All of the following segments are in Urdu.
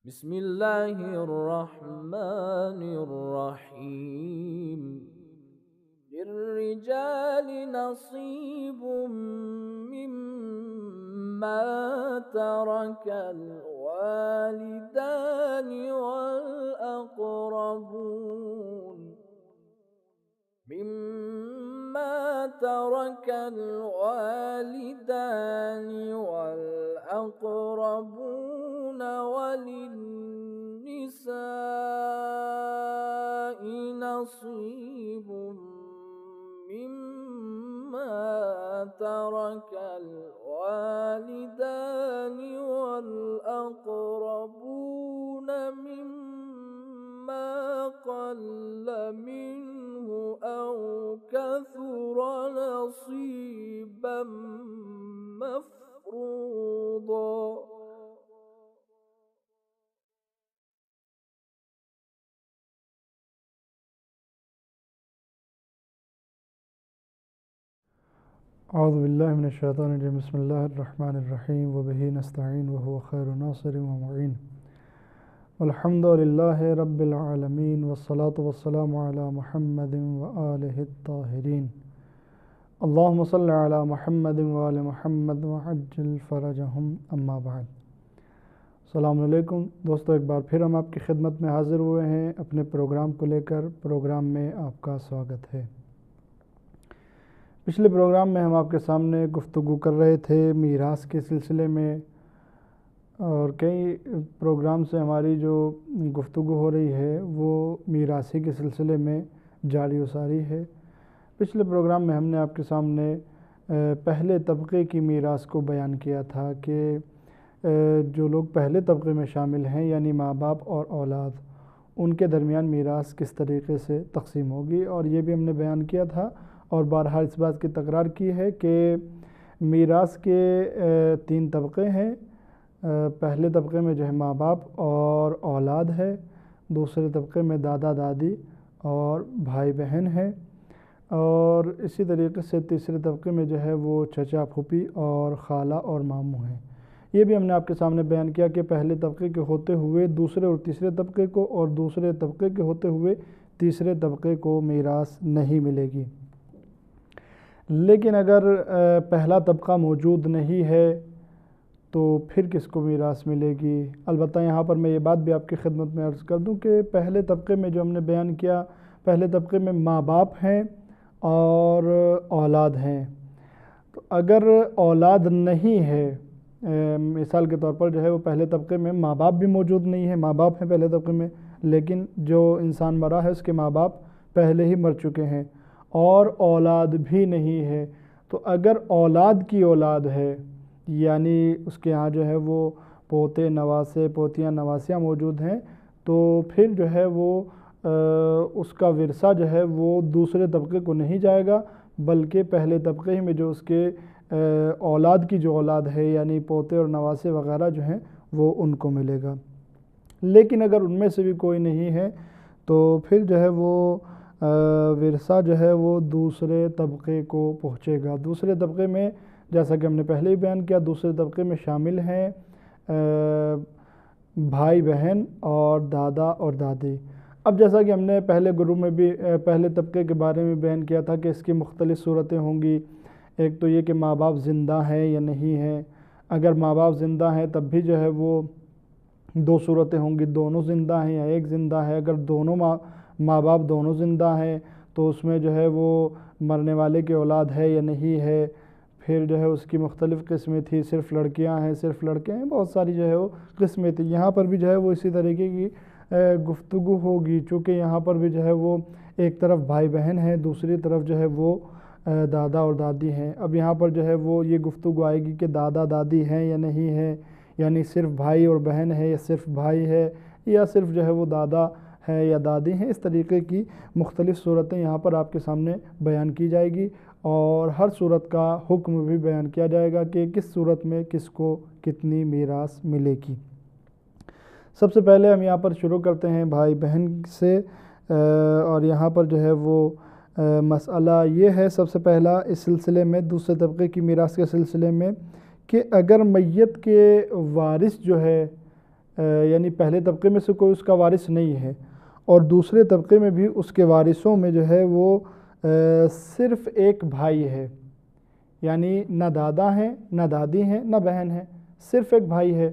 بسم الله الرحمن الرحيم. للرجال نصيب مما ترك الوالدان والأقربون وللنساء نصيب مما ترك الوالدان والأقربون مما قل منه أو كثر نصيبا مفروضا. اعوذ باللہ من الشیطان الرجیم بسم اللہ الرحمن الرحیم وبہ نستعین وهو خیر ناصر ومعین والحمد للہ رب العالمین والصلاة والسلام علی محمد وآلہ الطاہرین اللہم صل علی محمد وآل محمد وعجل فرجہم اما بعد. السلام علیکم دوستو، ایک بار پھر ہم آپ کی خدمت میں حاضر ہوئے ہیں اپنے پروگرام کو لے کر. پروگرام میں آپ کا سواگت ہے. پچھلے پروگرام میں ہم آپ کے سامنے گفتگو کر رہے تھے میراث کے سلسلے میں، اور کئی پروگرام سے ہماری جو گفتگو ہو رہی ہے وہ میراثی کے سلسلے میں جاری و ساری ہے. پچھلے پروگرام میں ہم نے آپ کے سامنے پہلے طبقے کی میراث کو بیان کیا تھا کہ جو لوگ پہلے طبقے میں شامل ہیں یعنی ماں باپ اور اولاد، ان کے درمیان میراث کس طریقے سے تقسیم ہوگی. اور یہ بھی ہم نے بیان کیا تھا اور بارہا اس بات کی تکرار کی ہے کہ میراث کے 3 طبقے ہیں. پہلے طبقے میں جو ہے ماں باپ اور اولاد ہے، دوسرے طبقے میں دادا دادی اور بھائی بہن ہیں، اور اسی طریقے سے تیسرے طبقے میں جو ہے وہ چچا پھوپھی اور خالہ اور ماموں ہیں. یہ بھی ہم نے آپ کے سامنے بیان کیا کہ پہلے طبقے کے ہوتے ہوئے دوسرے اور تیسرے طبقے کو، اور دوسرے طبقے کے ہوتے ہوئے تیسرے طبقے کو میراث نہیں ملے گی. لیکن اگر پہلا طبقہ موجود نہیں ہے تو پھر کس کو میراث ملے گی؟ البتہ یہاں پر میں یہ بات بھی آپ کی خدمت میں عرض کر دوں کہ پہلے طبقے میں جو ہم نے بیان کیا، پہلے طبقے میں ماں باپ ہیں اور اولاد ہیں. تو اگر اولاد نہیں ہے، مثال کے طور پر جو ہے وہ پہلے طبقے میں ماں باپ بھی موجود نہیں ہے، ماں باپ ہیں پہلے طبقے میں لیکن جو انسان مرا ہے اس کے ماں باپ پہلے ہی مر چکے ہیں، اور اولاد بھی نہیں ہے، تو اگر اولاد کی اولاد ہے یعنی اس کے ہاں جو ہے وہ پوتے نواسے پوتیاں نواسیاں موجود ہیں، تو پھر جو ہے وہ اس کا ورثہ جو ہے وہ دوسرے طبقے کو نہیں جائے گا، بلکہ پہلے طبقے ہی میں جو اس کے اولاد کی جو اولاد ہے یعنی پوتے اور نواسے وغیرہ جو ہیں وہ ان کو ملے گا. لیکن اگر ان میں سے بھی کوئی نہیں ہے تو پھر جو ہے وہ ورثہ جو ہے وہ دوسرے طبقے کو پہنچے گا. دوسرے طبقے میں جیسا کہ ہم نے پہلے ہی بیان کیا، دوسرے طبقے میں شامل ہیں بھائی بہن اور دادا اور دادی. اب جیسا کہ ہم نے پہلے گروپ میں بھی پہلے طبقے کے بارے میں بیان کیا تھا کہ اس کی مختلف صورتیں ہوں گی. ایک تو یہ کہ ماں باپ زندہ ہیں یا نہیں ہیں. اگر ماں باپ زندہ ہیں تب بھی جو ہے وہ 2 صورتیں ہوں گی، دونوں زندہ ہیں یا ایک زندہ ہے. اگر دونوں ماں باپ دونوں زندہ ہیں تو اس میں جو ہے وہ مرنے والے کی اولاد ہے یا نہیں ہے. پھر جو ہے اس کی مختلف قسمیں تھی، صرف لڑکیاں ہیں صرف لڑکے ہیں، بہت ساری جو ہے وہ قسمیں تھی. یہاں پر بھی جو ہے وہ اسی طریقے کی گفتگو ہوگی، چونکہ یہاں پر بھی جو ہے وہ ایک طرف بھائی بہن ہیں، دوسری طرف جو ہے وہ دادا اور دادی ہیں. اب یہاں پر جو ہے وہ یہ گفتگو آئے گی کہ دادا دادی ہیں یا نہیں ہیں، یعنی صرف بھائی اور بہن ہے یا صرف بھائی ہے یا صرف جو ہے وہ دادا ہے یا دادی ہیں. اس طریقے کی مختلف صورتیں یہاں پر آپ کے سامنے بیان کی جائے گی، اور ہر صورت کا حکم بھی بیان کیا جائے گا کہ کس صورت میں کس کو کتنی میراث ملے گی. سب سے پہلے ہم یہاں پر شروع کرتے ہیں بھائی بہن سے، اور یہاں پر جو ہے وہ مسئلہ یہ ہے سب سے پہلا اس سلسلے میں، دوسرے طبقے کی میراث کے سلسلے میں، کہ اگر میت کے وارث جو ہے یعنی پہلے طبقے میں سے کوئی اس کا وارث نہیں ہے، اور دوسرے طبقے میں بھی اس کے وارثوں میں جو ہے وہ صرف ایک بھائی ہے، یعنی نہ دادا ہیں نہ دادی ہیں نہ بہن ہے، صرف ایک بھائی ہے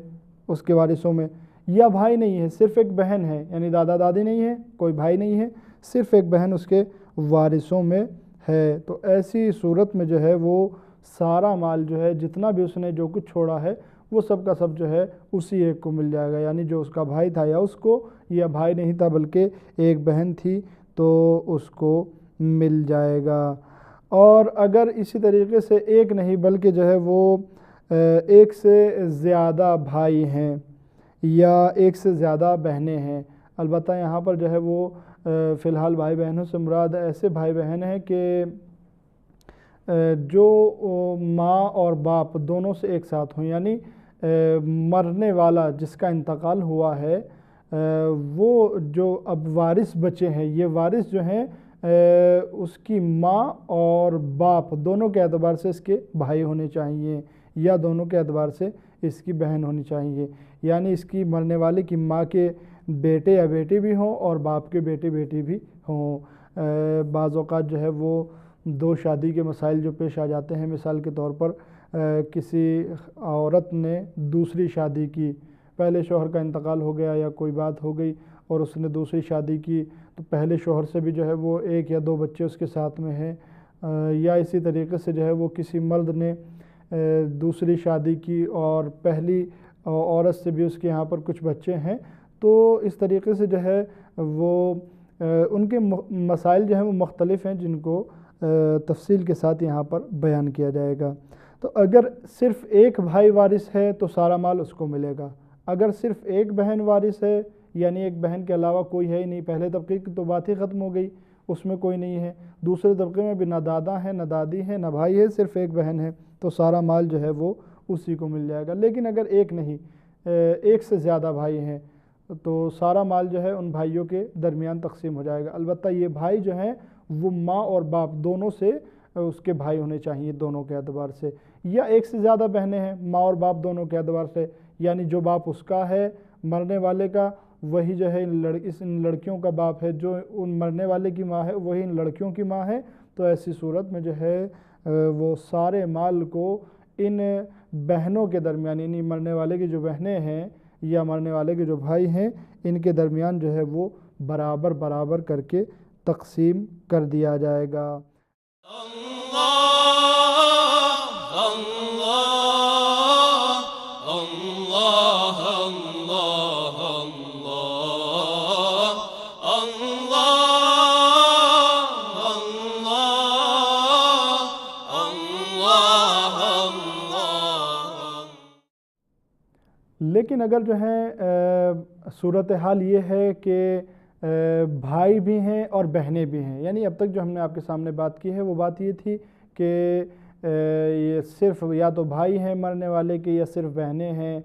اس کے وارثوں میں، یا بھائی نہیں ہے صرف ایک بہن ہے، یعنی دادا دادی نہیں ہے کوئی بھائی نہیں ہے، صرف ایک بہن اس کے وارثوں میں ہے، تو ایسی صورت میں جو ہے وہ سارا مال جو ہے جتنا بھی اس نے جو کچھ چھوڑا ہے وہ سب کا سب جو ہے اسی ایک کو مل جائے گا، یعنی جو اس کا بھائی تھا یا اس کو، یا بھائی نہیں تھا بلکہ ایک بہن تھی تو اس کو مل جائے گا۔ اور اگر اسی طریقے سے ایک نہیں بلکہ جو ہے وہ ایک سے زیادہ بھائی ہیں یا ایک سے زیادہ بہنیں ہیں، البتہ یہاں پر جو ہے وہ فی الحال بھائی بہنوں سے مراد ایسے بھائی بہن ہیں کہ جو ماں اور باپ دونوں سے ایک ساتھ ہوں، یعنی مرنے والا جس کا انتقال ہوا ہے وہ جو اب وارث بچے ہیں، یہ وارث جو ہیں اس کی ماں اور باپ دونوں کے اعتبار سے اس کے بھائی ہونے چاہیے، یا دونوں کے اعتبار سے اس کی بہن ہونی چاہیے، یعنی اس کی مرنے والے کی ماں کے بیٹے یا بیٹی بھی ہوں اور باپ کے بیٹے بیٹی بھی ہوں۔ بعض اوقات جو ہے وہ دو شادی کے مسائل جو پیش آ جاتے ہیں، مثال کے طور پر کسی عورت نے دوسری شادی کی، پہلے شوہر کا انتقال ہو گیا یا کوئی بات ہو گئی اور اس نے دوسری شادی کی، تو پہلے شوہر سے بھی جو ہے وہ ایک یا دو بچے اس کے ساتھ میں ہیں، یا اسی طریقے سے جو ہے وہ کسی مرد نے دوسری شادی کی اور پہلی عورت سے بھی اس کے یہاں پر کچھ بچے ہیں، تو اس طریقے سے جو ہے وہ ان کے مسائل جو ہیں وہ مختلف ہیں جن کو تفصیل کے ساتھ یہاں پر بیان کیا جائے گا۔ تو اگر صرف ایک بھائی وارث ہے تو سارا مال اس کو ملے گا، اگر صرف ایک بہن وارث ہے یعنی ایک بہن کے علاوہ کوئی ہے ہی نہیں، پہلے طبقے کی تو بات ہی ختم ہو گئی، اس میں کوئی نہیں ہے، دوسرے طبقے میں بھی نہ دادا ہے نہ دادی ہے نہ بھائی ہے، صرف ایک بہن ہے، تو سارا مال جو ہے وہ اسی کو مل جائے گا۔ لیکن اگر ایک نہیں، ایک سے زیادہ بھائی ہیں تو سارا مال جو ہے ان بھائیوں کے درمیان تقسیم ہو جائے گا، البتہ یہ بھائی جو ہیں وہ ماں اور باپ دونوں سے اس کے بھائی ہونے چاہیے دونوں کے اعتبار سے، یا ایک سے زیادہ بہنیں ہیں ماں اور باپ دونوں کے اعتبار سے، یعنی جو باپ اس کا ہے مرنے والے کا وہی جو ہے ان لڑکیوں کا باپ ہے، جو ان مرنے والے کی ماں ہے وہی ان لڑکیوں کی ماں ہے، تو ایسی صورت میں جو ہے وہ سارے مال کو ان بہنوں کے درمیان، یعنی مرنے والے کی جو بہنیں ہیں یا مرنے والے کے جو بھائی ہیں ان کے درمیان جو ہے وہ برابر برابر کر کے تقسیم کر دیا جائے گا۔ لیکن اگر جو ہے صورتحال یہ ہے کہ بھائی بھی ہیں اور بہنیں بھی ہیں، یعنی اب تک جو ہم نے آپ کے سامنے بات کی ہے وہ بات یہ تھی کہ یہ صرف یا تو بھائی ہیں مرنے والے کے یا صرف بہنیں ہیں،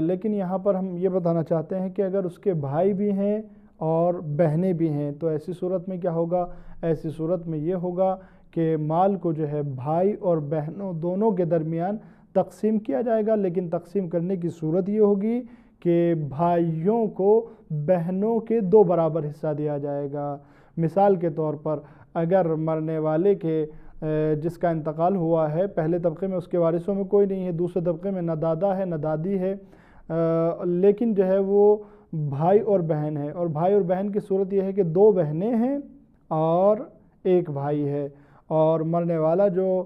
لیکن یہاں پر ہم یہ بتانا چاہتے ہیں کہ اگر اس کے بھائی بھی ہیں اور بہنیں بھی ہیں تو ایسی صورت میں کیا ہوگا؟ ایسی صورت میں یہ ہوگا کہ مال کو جو ہے بھائی اور بہنوں دونوں کے درمیان تقسیم کیا جائے گا، لیکن تقسیم کرنے کی صورت یہ ہوگی کہ بھائیوں کو بہنوں کے 2 برابر حصہ دیا جائے گا۔ مثال کے طور پر اگر مرنے والے کے جس کا انتقال ہوا ہے پہلے طبقے میں اس کے وارثوں میں کوئی نہیں ہے، دوسرے طبقے میں نہ دادا ہے نہ دادی ہے، لیکن جو ہے وہ بھائی اور بہن ہے، اور بھائی اور بہن کی صورت یہ ہے کہ 2 بہنیں ہیں اور ایک بھائی ہے، اور مرنے والا جو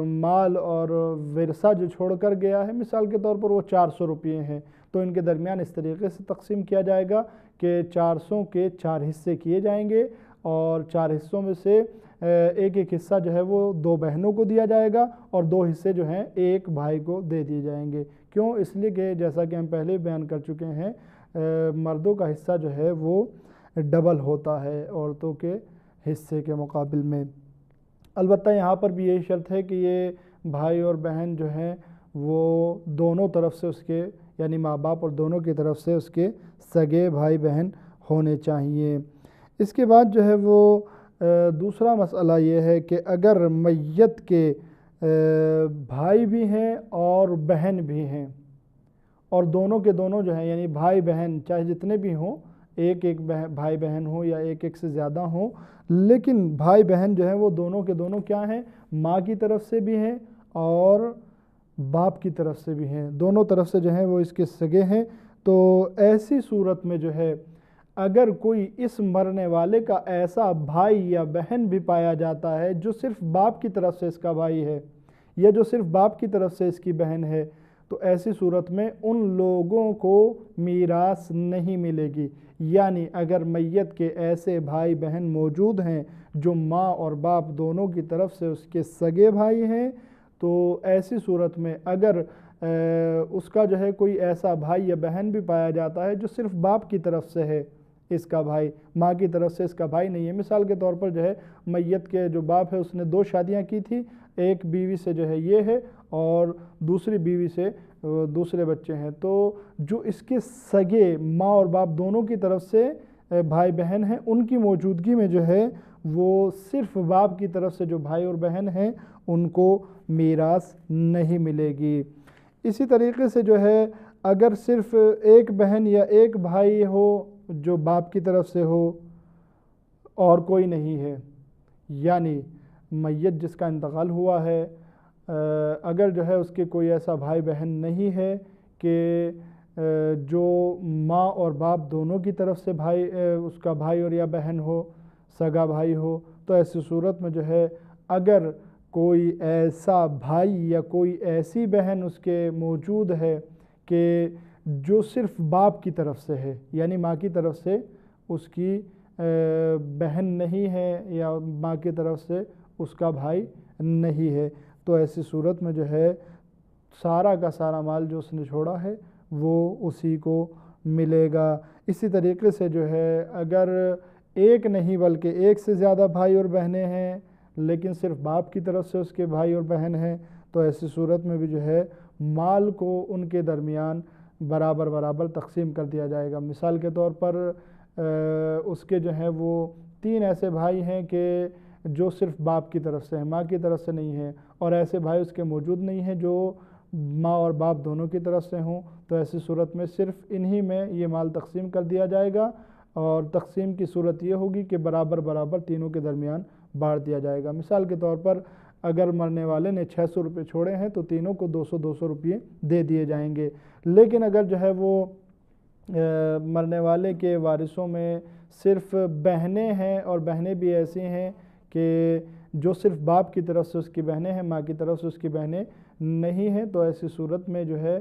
مال اور ورثہ جو چھوڑ کر گیا ہے مثال کے طور پر وہ 400 روپے ہیں، تو ان کے درمیان اس طریقے سے تقسیم کیا جائے گا کہ 400 کے 4 حصے کیے جائیں گے، اور 4 حصوں میں سے ایک ایک حصہ جو ہے وہ 2 بہنوں کو دیا جائے گا اور 2 حصے جو ہیں ایک بھائی کو دے دیے جائیں گے۔ کیوں؟ اس لیے کہ جیسا کہ ہم پہلے بیان کر چکے ہیں مردوں کا حصہ جو ہے وہ ڈبل ہوتا ہے عورتوں کے حصے کے مقابل میں۔ البتہ یہاں پر بھی یہی شرط ہے کہ یہ بھائی اور بہن جو ہیں وہ دونوں طرف سے اس کے یعنی ماں باپ اور دونوں کی طرف سے اس کے سگے بھائی بہن ہونے چاہیے۔ اس کے بعد جو ہے وہ دوسرا مسئلہ یہ ہے کہ اگر میت کے بھائی بھی ہیں اور بہن بھی ہیں اور دونوں کے دونوں جو ہیں یعنی بھائی بہن چاہے جتنے بھی ہوں، ایک ایک بھائی بہن ہوں یا ایک ایک سے زیادہ ہوں، لیکن بھائی بہن جو ہیں وہ دونوں کے دونوں کیا ہیں؟ ماں کی طرف سے بھی ہیں اور باپ کی طرف سے بھی ہیں، دونوں طرف سے جو ہیں وہ اس کے سگے ہیں۔ تو ایسی صورت میں جو ہے اگر کوئی اس مرنے والے کا ایسا بھائی یا بہن بھی پایا جاتا ہے جو صرف باپ کی طرف سے اس کا بھائی ہے یا جو صرف باپ کی طرف سے اس کی بہن ہے، تو ایسی صورت میں ان لوگوں کو میراث نہیں ملے گی۔ یعنی اگر میت کے ایسے بھائی بہن موجود ہیں جو ماں اور باپ دونوں کی طرف سے اس کے سگے بھائی ہیں، تو ایسی صورت میں اگر اس کا جو ہے کوئی ایسا بھائی یا بہن بھی پایا جاتا ہے جو صرف باپ کی طرف سے ہے اس کا بھائی، ماں کی طرف سے اس کا بھائی نہیں ہے، مثال کے طور پر جو ہے میت کے جو باپ ہے اس نے 2 شادیاں کی تھی، ایک بیوی سے جو ہے یہ ہے اور دوسری بیوی سے دوسرے بچے ہیں، تو جو اس کے سگے ماں اور باپ دونوں کی طرف سے بھائی بہن ہیں ان کی موجودگی میں جو ہے وہ صرف باپ کی طرف سے جو بھائی اور بہن ہیں ان کو میراث نہیں ملے گی۔ اسی طریقے سے جو ہے اگر صرف ایک بہن یا ایک بھائی ہو جو باپ کی طرف سے ہو اور کوئی نہیں ہے، یعنی میت جس کا انتقال ہوا ہے اگر جو ہے اس کے کوئی ایسا بھائی بہن نہیں ہے کہ جو ماں اور باپ دونوں کی طرف سے بھائی اس کا بھائی اور یا بہن ہو، سگا بھائی ہو، تو ایسی صورت میں جو ہے اگر کوئی ایسا بھائی یا کوئی ایسی بہن اس کے موجود ہے کہ جو صرف باپ کی طرف سے ہے، یعنی ماں کی طرف سے اس کی بہن نہیں ہے یا ماں کی طرف سے اس کا بھائی نہیں ہے، تو ایسی صورت میں جو ہے سارا کا سارا مال جو اس نے چھوڑا ہے وہ اسی کو ملے گا۔ اسی طریقے سے جو ہے اگر ایک نہیں بلکہ ایک سے زیادہ بھائی اور بہنیں ہیں لیکن صرف باپ کی طرف سے اس کے بھائی اور بہن ہیں، تو ایسی صورت میں بھی جو ہے مال کو ان کے درمیان برابر برابر تقسیم کر دیا جائے گا۔ مثال کے طور پر اس کے جو ہیں وہ 3 ایسے بھائی ہیں کہ جو صرف باپ کی طرف سے ہیں، ماں کی طرف سے نہیں ہیں، اور ایسے بھائی اس کے موجود نہیں ہیں جو ماں اور باپ دونوں کی طرف سے ہوں، تو ایسی صورت میں صرف انہی میں یہ مال تقسیم کر دیا جائے گا، اور تقسیم کی صورت یہ ہوگی کہ برابر برابر تینوں کے درمیان بانٹ دیا جائے گا۔ مثال کے طور پر اگر مرنے والے نے 600 روپے چھوڑے ہیں تو تینوں کو 200 روپے دے دیے جائیں گے، لیکن اگر جو ہے وہ مرنے والے کے وارثوں میں صرف بہنیں ہیں اور بہنیں بھی ایسی ہیں کہ جو صرف باپ کی طرف سے اس کی بہنیں ہیں، ماں کی طرف سے اس کی بہنیں نہیں ہیں، تو ایسی صورت میں جو ہے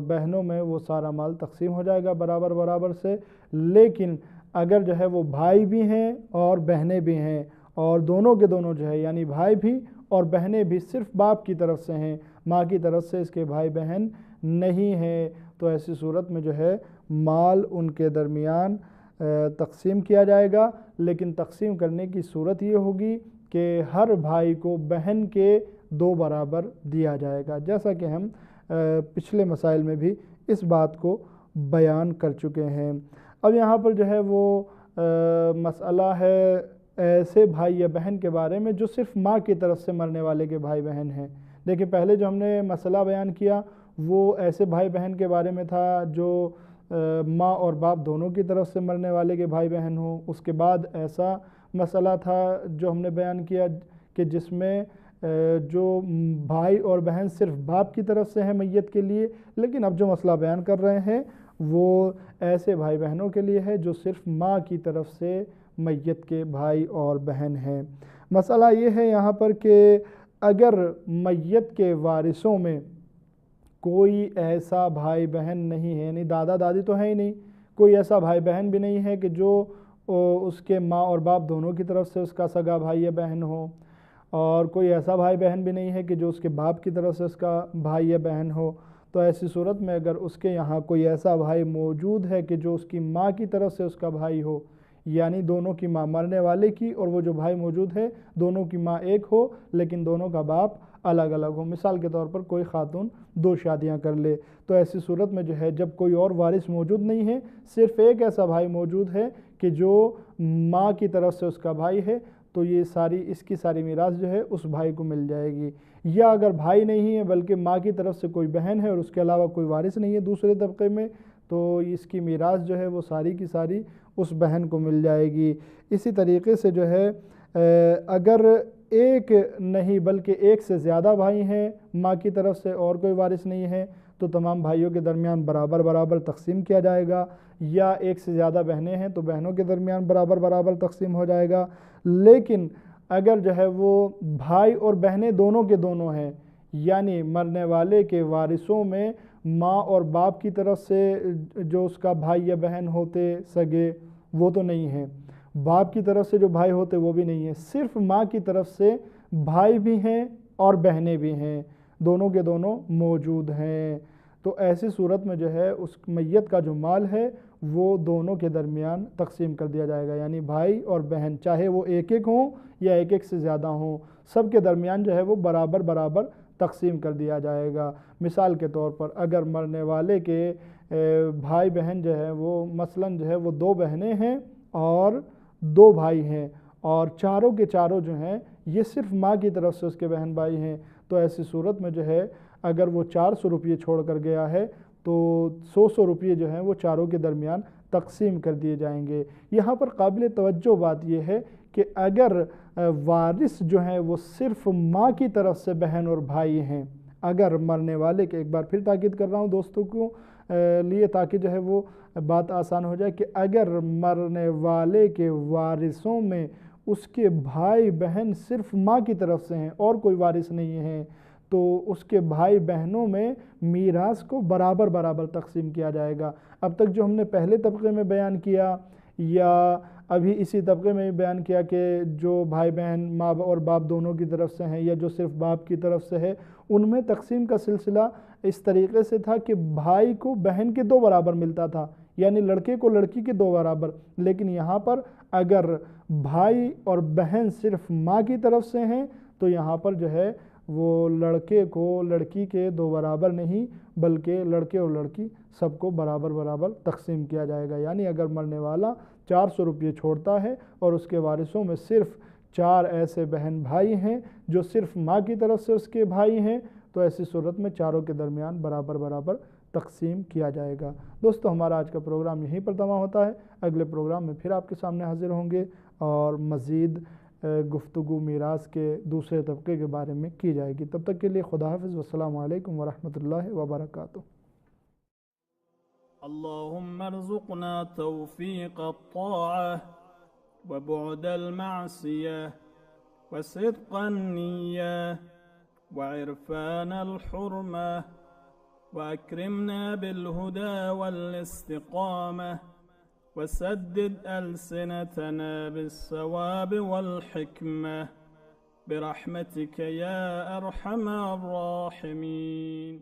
بہنوں میں وہ سارا مال تقسیم ہو جائے گا برابر برابر سے۔ لیکن اگر جو ہے وہ بھائی بھی ہیں اور بہنیں بھی ہیں اور دونوں کے دونوں جو ہے یعنی بھائی بھی اور بہنیں بھی صرف باپ کی طرف سے ہیں، ماں کی طرف سے اس کے بھائی بہن نہیں ہیں، تو ایسی صورت میں جو ہے مال ان کے درمیان تقسیم کیا جائے گا، لیکن تقسیم کرنے کی صورت یہ ہوگی کہ ہر بھائی کو بہن کے 2 برابر دیا جائے گا، جیسا کہ ہم پچھلے مسائل میں بھی اس بات کو بیان کر چکے ہیں۔ اب یہاں پر جو ہے وہ مسئلہ ہے ایسے بھائی یا بہن کے بارے میں جو صرف ماں کی طرف سے مرنے والے کے بھائی بہن ہیں۔ دیکھیں پہلے جو ہم نے مسئلہ بیان کیا وہ ایسے بھائی بہن کے بارے میں تھا جو ماں اور باپ دونوں کی طرف سے مرنے والے کے بھائی بہن ہوں، اس کے بعد ایسا مسئلہ تھا جو ہم نے بیان کیا کہ جس میں جو بھائی اور بہن صرف باپ کی طرف سے ہیں میت کے لیے، لیکن اب جو مسئلہ بیان کر رہے ہیں وہ ایسے بھائی بہنوں کے لیے ہے جو صرف ماں کی طرف سے میت کے بھائی اور بہن ہیں۔ مسئلہ یہ ہے یہاں پر کہ اگر میت کے وارثوں میں کوئی ایسا بھائی بہن نہیں ہے، یعنی دادا دادی تو ہے ہی نہیں، کوئی ایسا بھائی بہن بھی نہیں ہے کہ جو اس کے ماں اور باپ دونوں کی طرف سے اس کا سگا بھائی یا بہن ہو، اور کوئی ایسا بھائی بہن بھی نہیں ہے کہ جو اس کے باپ کی طرف سے اس کا بھائی یا بہن ہو، تو ایسی صورت میں اگر اس کے یہاں کوئی ایسا بھائی موجود ہے کہ جو اس کی ماں کی طرف سے اس کا بھائی ہو، یعنی دونوں کی ماں مرنے والے کی اور وہ جو بھائی موجود ہے دونوں کی ماں ایک ہو لیکن دونوں کا باپ الگ الگ ہو، مثال کے طور پر کوئی خاتون 2 شادیاں کر لے، تو ایسی صورت میں جو ہے جب کوئی اور وارث موجود نہیں ہے، صرف ایک ایسا بھائی موجود ہے کہ جو ماں کی طرف سے اس کا بھائی ہے، تو یہ اس کی ساری میراث جو ہے اس بھائی کو مل جائے گی۔ یا اگر بھائی نہیں ہے بلکہ ماں کی طرف سے کوئی بہن ہے اور اس کے علاوہ کوئی وارث نہیں ہے دوسرے طبقے میں، تو اس کی میراث جو ہے وہ ساری کی ساری اس بہن کو مل جائے گی۔ اسی طریقے سے جو ہے اگر ایک نہیں بلکہ ایک سے زیادہ بھائی ہیں ماں کی طرف سے اور کوئی وارث نہیں ہے تو تمام بھائیوں کے درمیان برابر برابر تقسیم کیا جائے گا، یا ایک سے زیادہ بہنیں ہیں تو بہنوں کے درمیان برابر برابر تقسیم ہو جائے گا۔ لیکن اگر جو ہے وہ بھائی اور بہنیں دونوں کے دونوں ہیں، یعنی مرنے والے کے وارثوں میں ماں اور باپ کی طرف سے جو اس کا بھائی یا بہن ہوتے سگے وہ تو نہیں ہیں، باپ کی طرف سے جو بھائی ہوتے وہ بھی نہیں ہیں، صرف ماں کی طرف سے بھائی بھی ہیں اور بہنیں بھی ہیں، دونوں کے دونوں موجود ہیں، تو ایسی صورت میں جو ہے اس میت کا جو مال ہے وہ دونوں کے درمیان تقسیم کر دیا جائے گا، یعنی بھائی اور بہن چاہے وہ ایک ایک ہوں یا ایک ایک سے زیادہ ہوں، سب کے درمیان جو ہے وہ برابر برابر تقسیم کر دیا جائے گا۔ مثال کے طور پر اگر مرنے والے کے بھائی بہن جو ہے وہ مثلاً جو ہے وہ 2 بہنیں ہیں اور 2 بھائی ہیں، اور چاروں کے چاروں جو ہیں یہ صرف ماں کی طرف سے اس کے بہن بھائی ہیں، تو ایسی صورت میں جو ہے اگر وہ 400 روپے چھوڑ کر گیا ہے تو 100 روپے جو ہیں وہ چاروں کے درمیان تقسیم کر دیے جائیں گے۔ یہاں پر قابل توجہ بات یہ ہے کہ اگر وارث جو ہیں وہ صرف ماں کی طرف سے بہن اور بھائی ہیں، اگر مرنے والے کے، ایک بار پھر تاکید کر رہا ہوں دوستوں کو لیے تاکہ جو ہے وہ بات آسان ہو جائے، کہ اگر مرنے والے کے وارثوں میں اس کے بھائی بہن صرف ماں کی طرف سے ہیں اور کوئی وارث نہیں ہیں تو اس کے بھائی بہنوں میں میراث کو برابر برابر تقسیم کیا جائے گا۔ اب تک جو ہم نے پہلے طبقے میں بیان کیا یا ابھی اسی طبقے میں بیان کیا کہ جو بھائی بہن ماں اور باپ دونوں کی طرف سے ہیں یا جو صرف باپ کی طرف سے ہے، ان میں تقسیم کا سلسلہ اس طریقے سے تھا کہ بھائی کو بہن کے 2 برابر ملتا تھا، یعنی لڑکے کو لڑکی کے 2 برابر، لیکن یہاں پر اگر بھائی اور بہن صرف ماں کی طرف سے ہیں تو یہاں پر جو ہے وہ لڑکے کو لڑکی کے 2 برابر نہیں بلکہ لڑکے اور لڑکی سب کو برابر برابر تقسیم کیا جائے گا، یعنی اگر مرنے والا 400 روپے چھوڑتا ہے اور اس کے وارثوں میں صرف 4 ایسے بہن بھائی ہیں جو صرف ماں کی طرف سے اس کے بھائی ہیں تو ایسی صورت میں چاروں کے درمیان برابر برابر تقسیم کیا جائے گا۔ دوستو ہمارا آج کا پروگرام یہیں پر تمام ہوتا ہے، اگلے پروگرام میں پھر آپ کے سامنے حاضر ہوں گے اور مزید گفتگو میراث کے دوسرے طبقے کے بارے میں کی جائے گی۔ تب تک کے لیے خدا حافظ، والسلام علیکم ورحمۃ اللہ وبرکاتہ۔ اللهم ارزقنا توفيق الطاعة وبعد المعصية وصدق النية وعرفان الحرمة وأكرمنا بالهدى والاستقامة وسدد ألسنتنا بالصواب والحكمة برحمتك يا أرحم الراحمين.